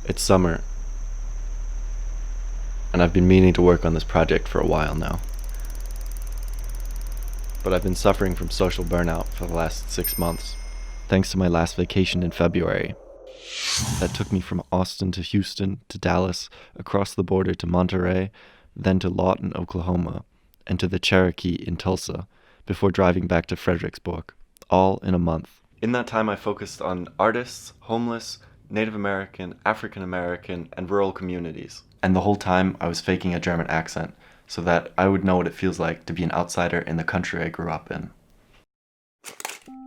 It's summer, and I've been meaning to work on this project for a while now. But I've been suffering from social burnout for the last 6 months, thanks to my last vacation in February. That took me from Austin to Houston to Dallas, across the border to Monterey, then to Lawton, Oklahoma, and to the Cherokee in Tulsa, before driving back to Fredericksburg, all in a month. In that time I focused on artists, homeless, Native American, African American, and rural communities. And the whole time I was faking a German accent, so that I would know what it feels like to be an outsider in the country I grew up in.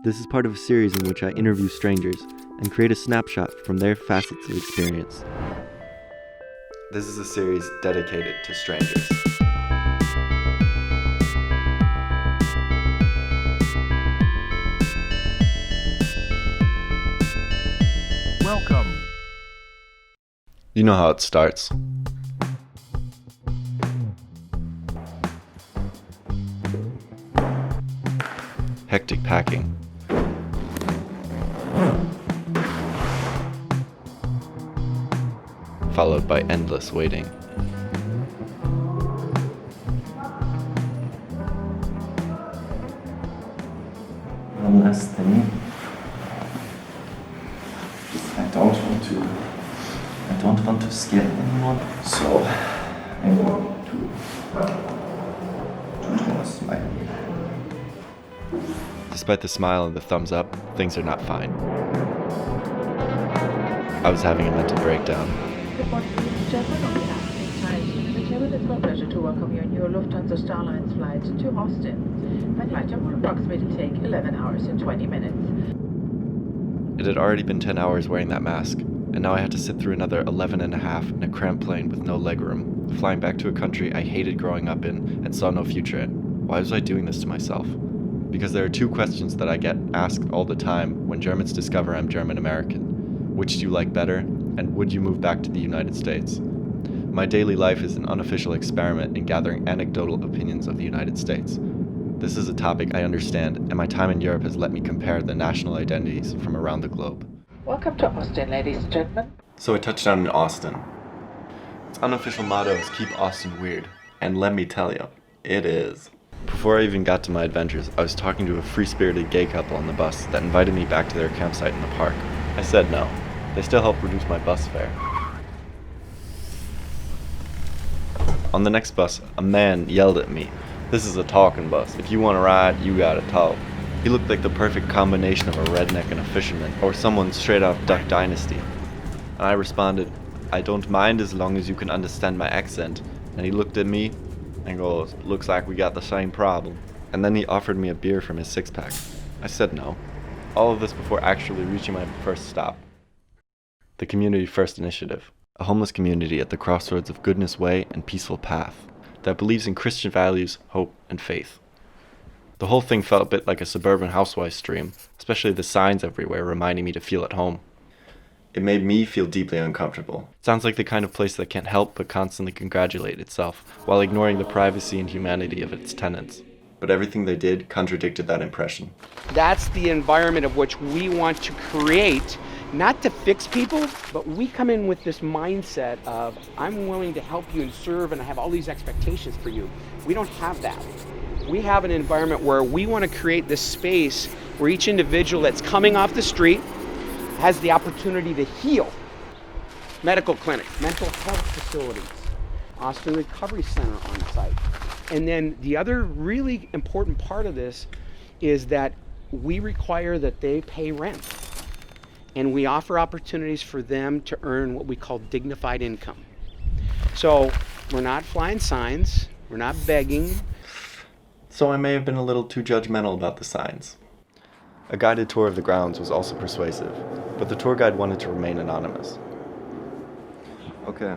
This is part of a series in which I interview strangers and create a snapshot from their facets of experience. This is a series dedicated to strangers. Welcome. You know how it starts. Hectic packing. Followed by endless waiting. One last thing. I don't want to scare anyone, so I'm going to draw a smile. Despite the smile and the thumbs up, things are not fine. I was having a mental breakdown. Good morning, ladies and gentlemen. On behalf of the entire team in the cabin, it's my pleasure to welcome you on your Lufthansa Starlines flight to Austin. My flight time will approximately take 11 hours and 20 minutes. It had already been 10 hours wearing that mask, and now I had to sit through another 11 and a half in a cramped plane with no legroom, flying back to a country I hated growing up in and saw no future in. Why was I doing this to myself? Because there are two questions that I get asked all the time when Germans discover I'm German American. Which do you like better? And would you move back to the United States? My daily life is an unofficial experiment in gathering anecdotal opinions of the United States. This is a topic I understand, and my time in Europe has let me compare the national identities from around the globe. Welcome to Austin, ladies and gentlemen. So I touched down in Austin. Its unofficial motto is keep Austin weird, and let me tell you, it is. Before I even got to my adventures, I was talking to a free-spirited gay couple on the bus that invited me back to their campsite in the park. I said no. They still helped reduce my bus fare. On the next bus, a man yelled at me, "This is a talking bus. If you want to ride, you gotta talk." He looked like the perfect combination of a redneck and a fisherman, or someone straight out of Duck Dynasty. And I responded, "I don't mind as long as you can understand my accent." And he looked at me and goes, "Looks like we got the same problem." And then he offered me a beer from his six-pack. I said no. All of this before actually reaching my first stop. The Community First Initiative, a homeless community at the crossroads of Goodness Way and Peaceful Path that believes in Christian values, hope, and faith. The whole thing felt a bit like a suburban housewives stream, especially the signs everywhere reminding me to feel at home. It made me feel deeply uncomfortable. It sounds like the kind of place that can't help but constantly congratulate itself while ignoring the privacy and humanity of its tenants. But everything they did contradicted that impression. That's the environment of which we want to create, not to fix people, but we come in with this mindset of, I'm willing to help you and serve, and I have all these expectations for you. We don't have that. We have an environment where we want to create this space where each individual that's coming off the street has the opportunity to heal. Medical clinic, mental health facilities, Austin Recovery Center on site. And then the other really important part of this is that we require that they pay rent. And we offer opportunities for them to earn what we call dignified income. So we're not flying signs, we're not begging. So I may have been a little too judgmental about the signs. A guided tour of the grounds was also persuasive, but the tour guide wanted to remain anonymous. Okay.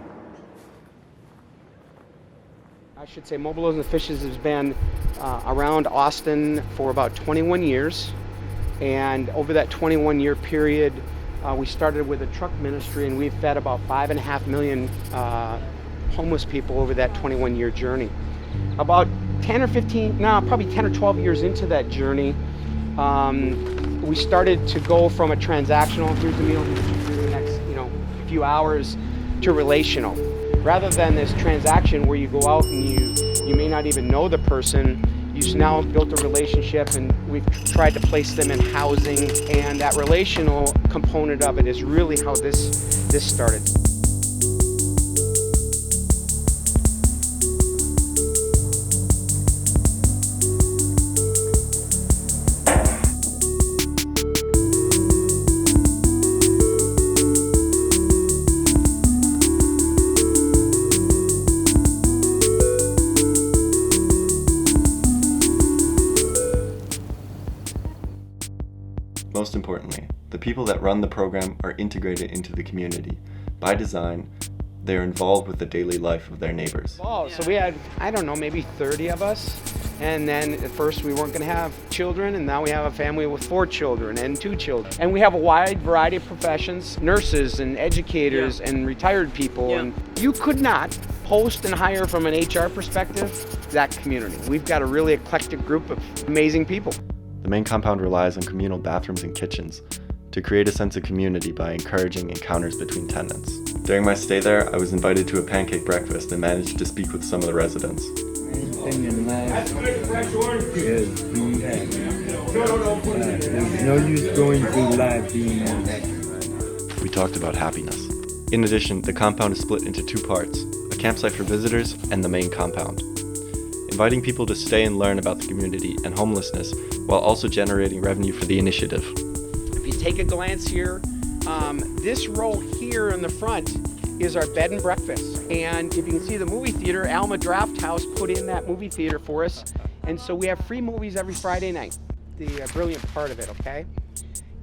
I should say Mobile Loaves and Fishes has been around Austin for about 21 years. And over that 21-year period, we started with a truck ministry, and we've fed about 5.5 million homeless people over that 21-year journey. About 10 or 12 years into that journey, we started to go from a transactional, here's the meal, here's the next, few hours to relational. Rather than this transaction where you go out and you may not even know the person, you've now built a relationship, and we've tried to place them in housing, and that relational component of it is really how this started. Most importantly, the people that run the program are integrated into the community. By design, they are involved with the daily life of their neighbors. Oh, so we had, I don't know, maybe 30 of us. And then at first we weren't going to have children, and now we have a family with 4 children and 2 children. And we have a wide variety of professions, nurses and educators and retired people. And you could not post and hire from an HR perspective that community. We've got a really eclectic group of amazing people. The main compound relies on communal bathrooms and kitchens to create a sense of community by encouraging encounters between tenants. During my stay there, I was invited to a pancake breakfast and managed to speak with some of the residents. Thing in life is being happy. There's no use going through life being unhappy. We talked about happiness. In addition, the compound is split into 2 parts, a campsite for visitors and the main compound, inviting people to stay and learn about the community and homelessness while also generating revenue for the initiative. If you take a glance here, this row here in the front is our bed and breakfast. And if you can see the movie theater, Alma Draft House put in that movie theater for us. And so we have free movies every Friday night. The brilliant part of it, okay,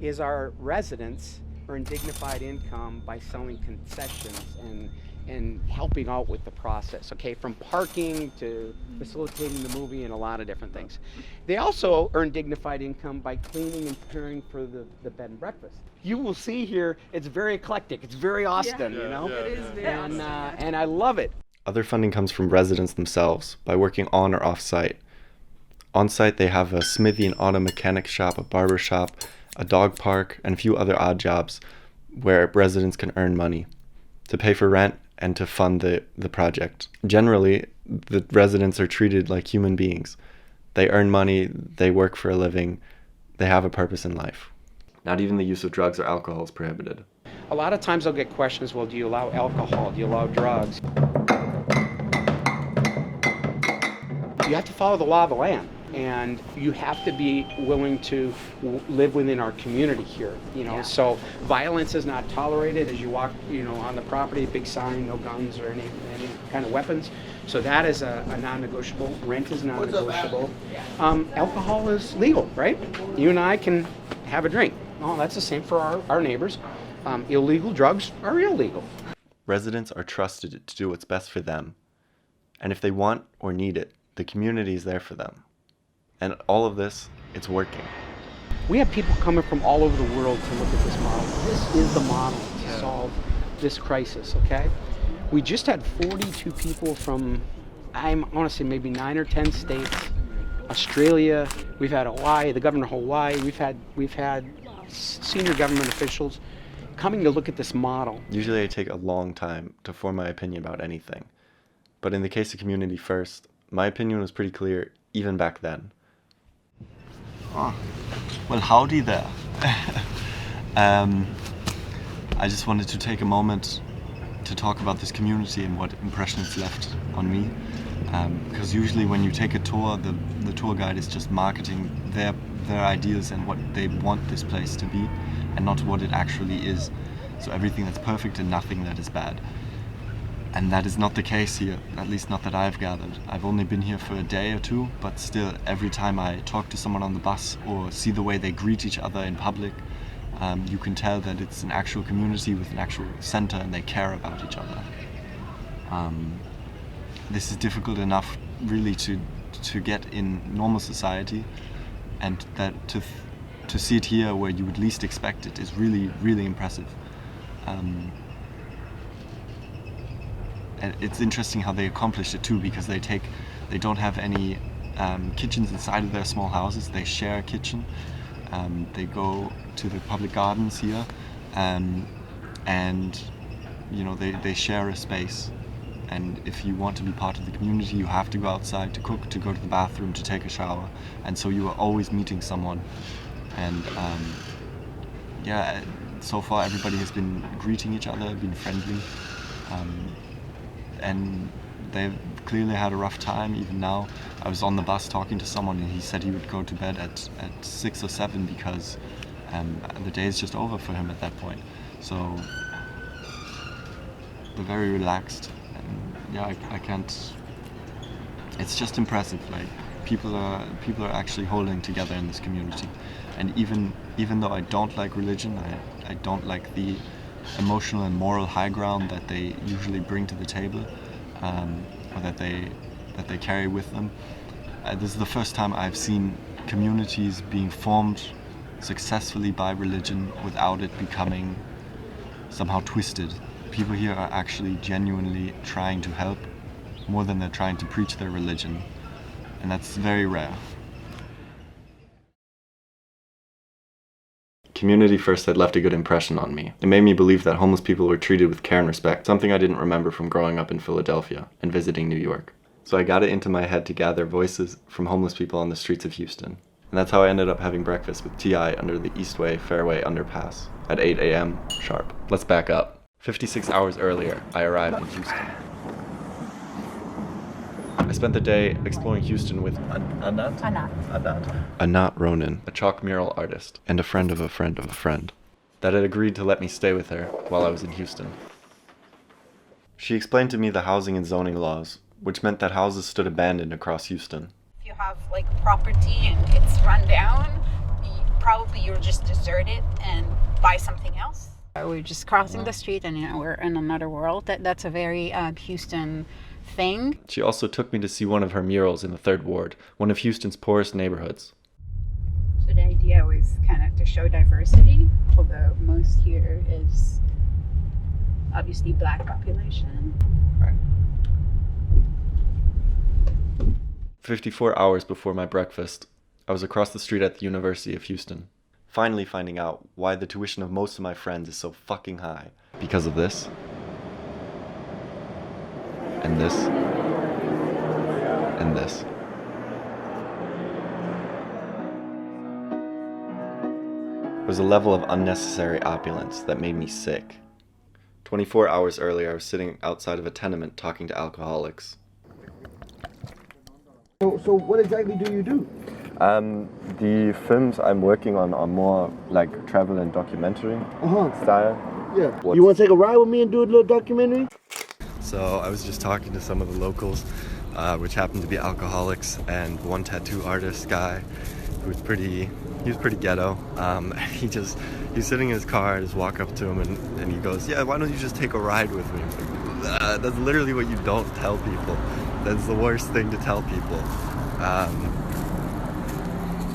is our residents earn dignified income by selling concessions and helping out with the process, okay, from parking to facilitating the movie and a lot of different things. They also earn dignified income by cleaning and caring for the bed and breakfast. You will see here, it's very eclectic, it's very Austin, you know? It is very Austin. And I love it. Other funding comes from residents themselves by working on or off-site. On-site, they have a smithy and auto mechanic shop, a barber shop, a dog park, and a few other odd jobs where residents can earn money to pay for rent and to fund the project. Generally, the residents are treated like human beings. They earn money, they work for a living, they have a purpose in life. Not even the use of drugs or alcohol is prohibited. A lot of times I'll get questions, well, do you allow alcohol? Do you allow drugs? You have to follow the law of the land, and you have to be willing to live within our community here, you know. So violence is not tolerated as you walk, you know, on the property, big sign, no guns or any kind of weapons. So that is a non-negotiable. Rent is non-negotiable. Alcohol is legal, right? You and I can have a drink. Oh, that's the same for our neighbors. Illegal drugs are illegal. Residents are trusted to do what's best for them. And if they want or need it, the community is there for them. And all of this, it's working. We have people coming from all over the world to look at this model. This is the model to solve this crisis, okay? We just had 42 people from, I want to say maybe 9 or 10 states. Australia, we've had Hawaii, the governor of Hawaii, we've had senior government officials coming to look at this model. Usually I take a long time to form my opinion about anything. But in the case of Community First, my opinion was pretty clear even back then. Well, howdy there. I just wanted to take a moment to talk about this community and what impression it's left on me. Because usually when you take a tour, the tour guide is just marketing their ideas and what they want this place to be, and not what it actually is. So everything that's perfect and nothing that is bad. And that is not the case here, at least not that I've gathered. I've only been here for a day or 2, but still, every time I talk to someone on the bus or see the way they greet each other in public, you can tell that it's an actual community with an actual center and they care about each other. This is difficult enough really to get in normal society, and that to see it here where you would least expect it is really, really impressive. And it's interesting how they accomplish it too, because they don't have any kitchens inside of their small houses. They share a kitchen. They go to the public gardens here, and they share a space. And if you want to be part of the community, you have to go outside to cook, to go to the bathroom, to take a shower. And so you are always meeting someone. And so far everybody has been greeting each other, been friendly. And they've clearly had a rough time. Even now, I was on the bus talking to someone and he said he would go to bed at 6 or 7 because the day is just over for him at that point. So they're very relaxed. I can't. It's just impressive. Like people are actually holding together in this community, and even though I don't like religion, I don't like the emotional and moral high ground that they usually bring to the table, or that they carry with them. This is the first time I've seen communities being formed successfully by religion without it becoming somehow twisted. People here are actually genuinely trying to help more than they're trying to preach their religion, and that's very rare. Community First had left a good impression on me. It made me believe that homeless people were treated with care and respect, something I didn't remember from growing up in Philadelphia and visiting New York. So I got it into my head to gather voices from homeless people on the streets of Houston. And that's how I ended up having breakfast with T.I. under the Eastway Fairway underpass at 8 a.m. sharp. Let's back up. 56 hours earlier, I arrived in Houston. I spent the day exploring Houston with Anat Ronan, a chalk mural artist, and a friend of a friend of a friend, that had agreed to let me stay with her while I was in Houston. She explained to me the housing and zoning laws, which meant that houses stood abandoned across Houston. If you have like property and it's run down, probably you'll just desert it and buy something else. We're just crossing the street and we're in another world. That's a very Houston thing. She also took me to see one of her murals in the 3rd Ward, one of Houston's poorest neighborhoods. So the idea was kind of to show diversity, although most here is obviously Black population. Right. 54 hours before my breakfast, I was across the street at the University of Houston, finally finding out why the tuition of most of my friends is so fucking high. Because of this. And this. And this. It was a level of unnecessary opulence that made me sick. 24 hours earlier, I was sitting outside of a tenement talking to alcoholics. So what exactly do you do? The films I'm working on are more like travel and documentary style. Yeah. You want to take a ride with me and do a little documentary? So I was just talking to some of the locals, which happened to be alcoholics, and one tattoo artist guy who was pretty ghetto. He's sitting in his car, I just walk up to him and he goes, "Yeah, why don't you just take a ride with me?" That's literally what you don't tell people. That's the worst thing to tell people.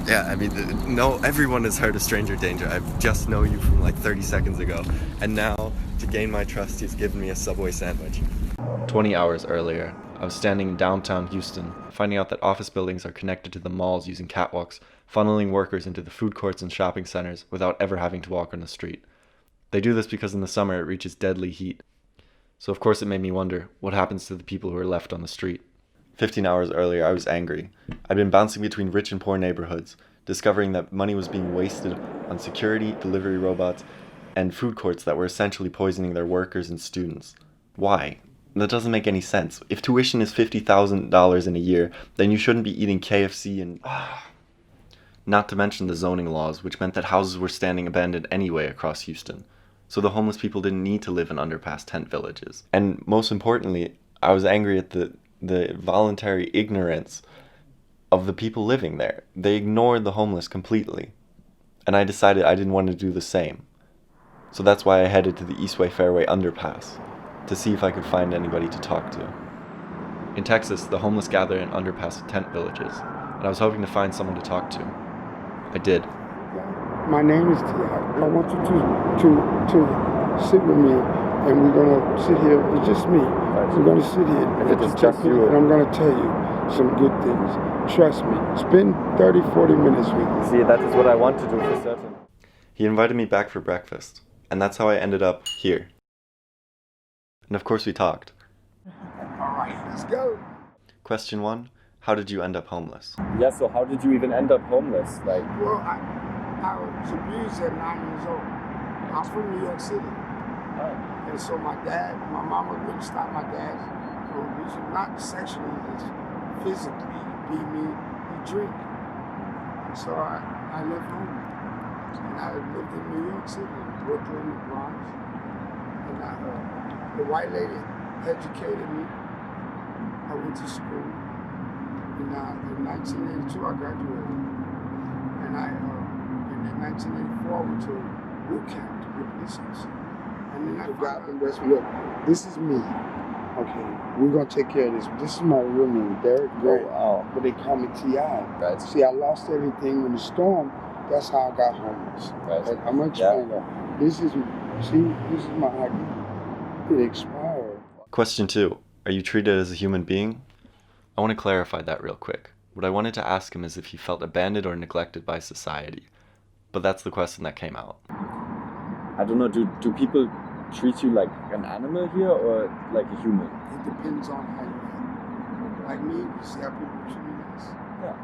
Yeah, I mean, no, everyone has heard of stranger danger. I just know you from like 30 seconds ago. And now, to gain my trust, he's given me a Subway sandwich. 20 hours earlier, I was standing in downtown Houston, finding out that office buildings are connected to the malls using catwalks, funneling workers into the food courts and shopping centers without ever having to walk on the street. They do this because in the summer it reaches deadly heat. So of course it made me wonder, what happens to the people who are left on the street? 15 hours earlier, I was angry. I'd been bouncing between rich and poor neighborhoods, discovering that money was being wasted on security, delivery robots, and food courts that were essentially poisoning their workers and students. Why? That doesn't make any sense. If tuition is $50,000 in a year, then you shouldn't be eating KFC and... Not to mention the zoning laws, which meant that houses were standing abandoned anyway across Houston. So the homeless people didn't need to live in underpass tent villages. And most importantly, I was angry at the voluntary ignorance of the people living there. They ignored the homeless completely. And I decided I didn't want to do the same. So that's why I headed to the Eastway Fairway underpass, to see if I could find anybody to talk to. In Texas, the homeless gather in underpass tent villages, and I was hoping to find someone to talk to. I did. My name is T.I. I want you to sit with me, and we're going to sit here. It's just me. We're going to sit here. If it's just you. And I'm going to tell you some good things. Trust me. Spend 30, 40 minutes with me. See, that is what I want to do for certain. He invited me back for breakfast, and that's how I ended up here. And of course we talked. All right, let's go. Question 1. How did you end up homeless? Yeah, so how did you even end up homeless? Like, Well, I was abused at 9 years old. I'm from New York City. And so my mama wouldn't stop my dad from abusing, not sexually, just physically. He beat me, he drink. And so I left home. And I lived in New York City, Brooklyn, the Bronx. And the white lady educated me. I went to school. In 1982, I graduated. And in 1984, I went to boot camp to be a police officer. And then I got the rest. Look, this is me. Okay, we're gonna take care of this. This is my real name, Derek Gray. wow. But they call me T.I. Right. See, I lost everything in the storm. That's how I got homeless. Right. And I'm gonna explain that. This is my ID. It expired. Question 2. Are you treated as a human being? I want to clarify that real quick. What I wanted to ask him is if he felt abandoned or neglected by society. But that's the question that came out. I don't know, do people treat you like an animal here or like a human? It depends on how you act. Like me, you see how people treat me nice. Yeah.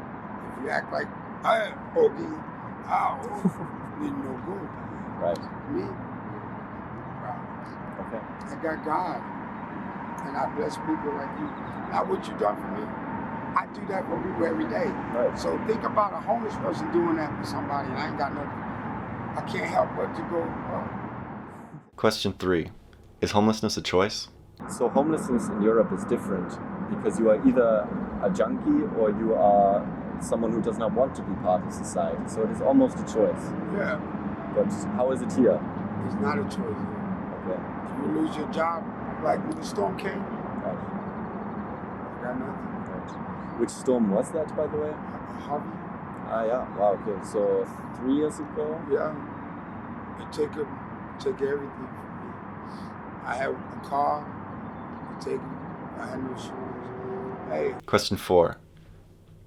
If you act like, Bogey, then no good. Right. Me, Okay. I got God. And I bless people like you. Now what you done for me, I do that for people every day. Right. So think about a homeless person doing that for somebody, and I ain't got nothing. I can't help but to go, Question 3. Is homelessness a choice? So homelessness in Europe is different because you are either a junkie or you are someone who does not want to be part of society. So it is almost a choice. yeah, But how is it here? it's not a choice. Okay. If you lose your job, like when the storm came, Right. I got nothing. Right. Which storm was that, by the way? Harvey, Ah, yeah. Wow. Okay. So 3 years ago. yeah, it took everything from me. I had a car, I had no insurance. Hey, Question 4.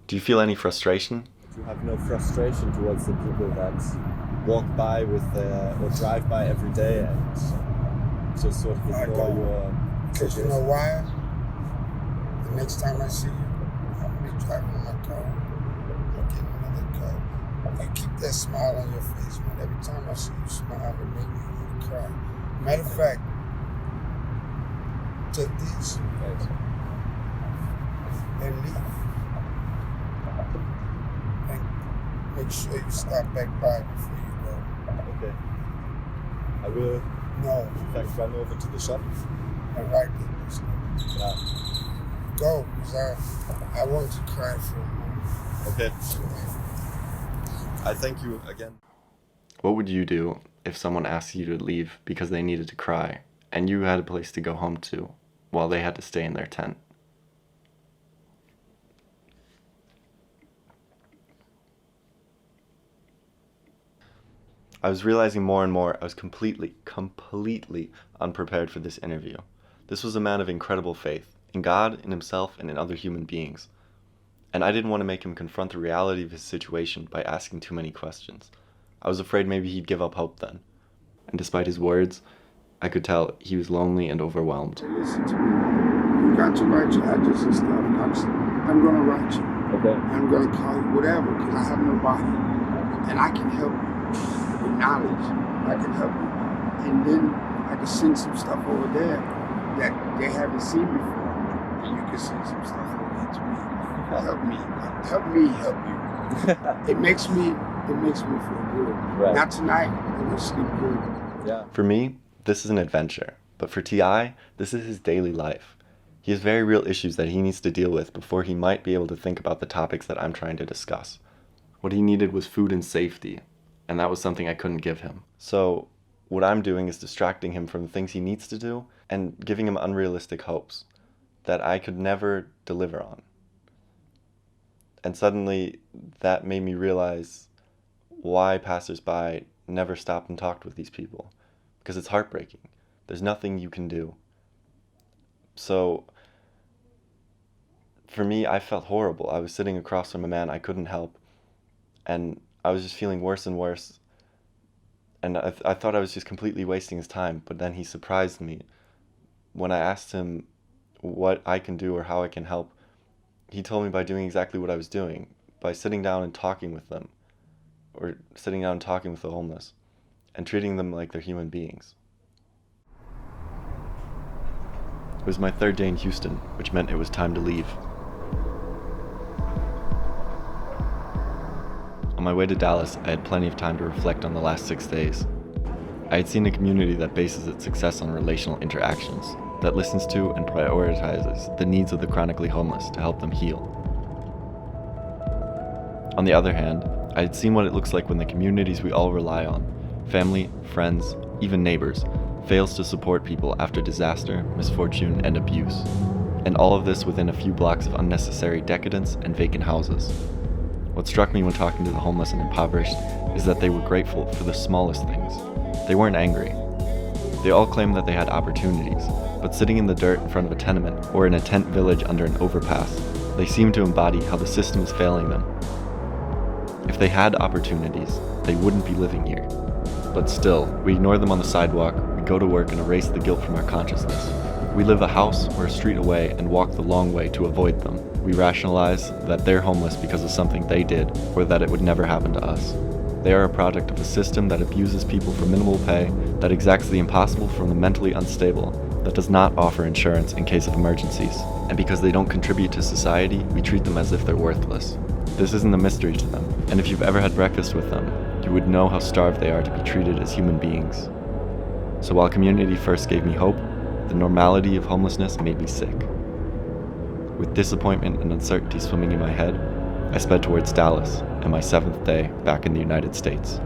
Do you feel any frustration? You have no frustration towards the people that walk by with or drive by every day and just sort of I ignore don't. your because you know why? The next time I see you, I'm gonna be driving my car. I'll get another car. You keep that smile on your face, man. Every time I see you smile, it makes me want to cry. Matter of fact, take these and leave. And make sure you stop back by before you go. Okay. I will, No, in fact, run over to the shop. all right, then. Yeah. Go, because I want to cry for a moment. Okay. I thank you again. What would you do if someone asked you to leave because they needed to cry and you had a place to go home to while they had to stay in their tent? I was realizing more and more I was completely unprepared for this interview. This was a man of incredible faith in God, in himself, and in other human beings. And I didn't want to make him confront the reality of his situation by asking too many questions. I was afraid maybe he'd give up hope then. And despite his words, I could tell he was lonely and overwhelmed. Listen to me. You got to write your address and stuff. I'm going to write you. Okay. I'm going to call you, whatever, because I have nobody. And I can help you with knowledge. I can help you. And then I can send some stuff over there that they haven't seen before. And you can send some stuff over there to me. Help me. Help me help you. It makes me feel good. Right. Not tonight. I'm going to sleep good. Yeah. For me, this is an adventure. But for T.I., this is his daily life. He has very real issues that he needs to deal with before he might be able to think about the topics that I'm trying to discuss. What he needed was food and safety, and that was something I couldn't give him. So what I'm doing is distracting him from the things he needs to do and giving him unrealistic hopes that I could never deliver on. And suddenly that made me realize why passersby never stopped and talked with these people. Because it's heartbreaking. There's nothing you can do. So for me, I felt horrible. I was sitting across from a man I couldn't help, and I was just feeling worse and worse. And I thought I was just completely wasting his time, but then he surprised me when I asked him what I can do or how I can help, he told me by doing exactly what I was doing, by sitting down and talking with them, or sitting down and talking with the homeless, and treating them like they're human beings. It was my third day in Houston, which meant it was time to leave. On my way to Dallas, I had plenty of time to reflect on the last 6 days. I had seen a community that bases its success on relational interactions, that listens to and prioritizes the needs of the chronically homeless to help them heal. On the other hand, I had seen what it looks like when the communities we all rely on, family, friends, even neighbors, fails to support people after disaster, misfortune, and abuse. And all of this within a few blocks of unnecessary decadence and vacant houses. What struck me when talking to the homeless and impoverished is that they were grateful for the smallest things. They weren't angry. They all claimed that they had opportunities, but sitting in the dirt in front of a tenement or in a tent village under an overpass, they seemed to embody how the system is failing them. If they had opportunities, they wouldn't be living here. But still, we ignore them on the sidewalk, we go to work and erase the guilt from our consciousness. We live a house or a street away and walk the long way to avoid them. We rationalize that they're homeless because of something they did, or that it would never happen to us. They are a product of a system that abuses people for minimal pay, that exacts the impossible from the mentally unstable, that does not offer insurance in case of emergencies. And because they don't contribute to society, we treat them as if they're worthless. This isn't a mystery to them, and if you've ever had breakfast with them, you would know how starved they are to be treated as human beings. So while community first gave me hope, the normality of homelessness made me sick. With disappointment and uncertainty swimming in my head, I sped towards Dallas and my 7th day back in the United States.